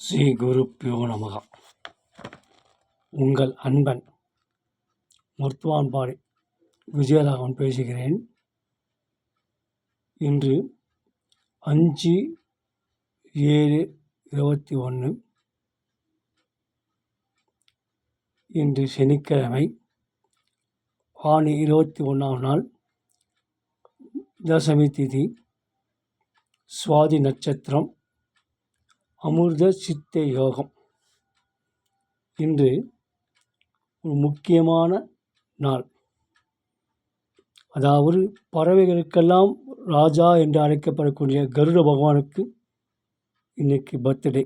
ஸ்ரீ குருப்பியோ நமக. உங்கள் அன்பன் மருத்துவான்பாடி விஜயராகவன் பேசுகிறேன். இன்று 5/7/21 இன்று சனிக்கிழமை, ஆணி 21ஆம் நாள், தசமி திதி, சுவாதி நட்சத்திரம், அமிர்த சித்த யோகம். இன்று ஒரு முக்கியமான நாள். அதாவது பறவைகளுக்கெல்லாம் ராஜா என்று அழைக்கப்படக்கூடிய கருட பகவானுக்கு இன்னைக்கு பர்த்டே.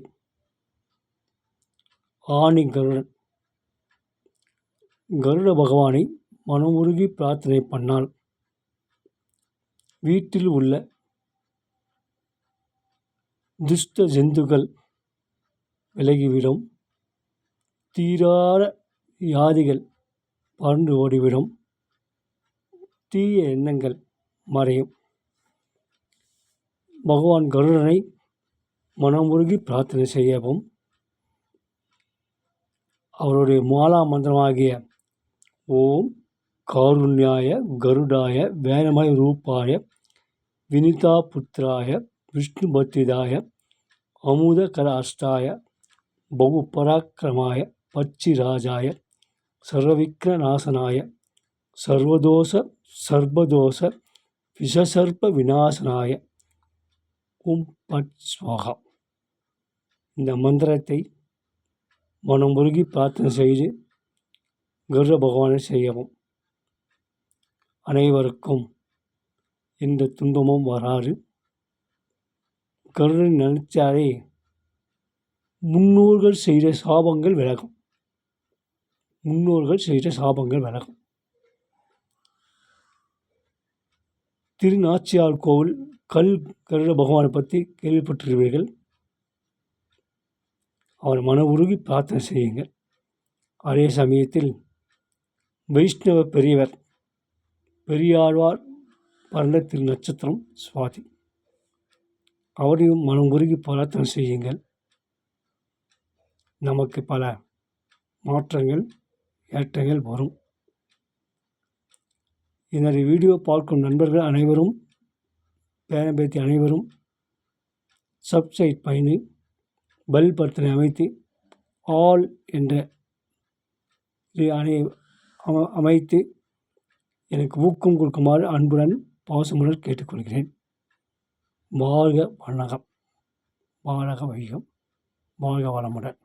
ஆணி கருடன். கருட பகவானை மனமுருகி பிரார்த்தனை பண்ணால் வீட்டில் உள்ள துஷ்ட ஜந்துக்கள் விலகிவிடும், தீராத வியாதிகள் பறந்து ஓடிவிடும், தீய எண்ணங்கள் மறையும். பகவான் கருடனை மனமுருகி பிரார்த்தனை செய்யவும், அவருடைய மாலா மந்திரமாகிய ஓம் காருண்யாய கருடாய வேனமய ரூபாய வினிதா புத்திராய விஷ்ணு பத்திதாய அமுத கர அஷ்டாய பகு பராக்கிரமாய பச்சிராஜாய சர்வவிக்ன நாசனாய சர்வதோஷ சர்வதோஷ விஷசர்ப்ப விநாசனாய ஓம் பட் ஸ்வாகா. இந்த மந்திரத்தை மனமுருகி பிரார்த்தனை செய்து கருட பகவானை செய்யவும். அனைவருக்கும் எந்த துன்பமும் வராது. கருடனை நினைச்சாலே முன்னோர்கள் செய்த சாபங்கள் விலகும். திருநாச்சியார் கோவில் கல் கருட பகவானை பற்றி கேள்விப்பட்டிருவீர்கள். அவர் மன உருகி பிரார்த்தனை செய்யுங்கள். அதே சமயத்தில் வைஷ்ணவ பெரியவர் பெரியாழ்வார் பிறந்த திரு நட்சத்திரம் சுவாதி. அவரையும் மனம் உருகி பிரார்த்தனை செய்யுங்கள். நமக்கு பல மாற்றங்கள் ஏற்றங்கள் வரும். என்னுடைய வீடியோ பார்க்கும் நண்பர்கள் அனைவரும், பேரம்பேத்தி அனைவரும் சப்ஸ்கிரைப் பண்ணி பெல் பட்டனை அமைத்து ஆல் என்ற அமைத்து எனக்கு ஊக்கம் கொடுக்குமாறு அன்புடன் பாசமுடன் கேட்டுக்கொள்கிறேன். வாழ்க வணக்கம், வாழ்க வைகம், வாழ்க வளமுடன்.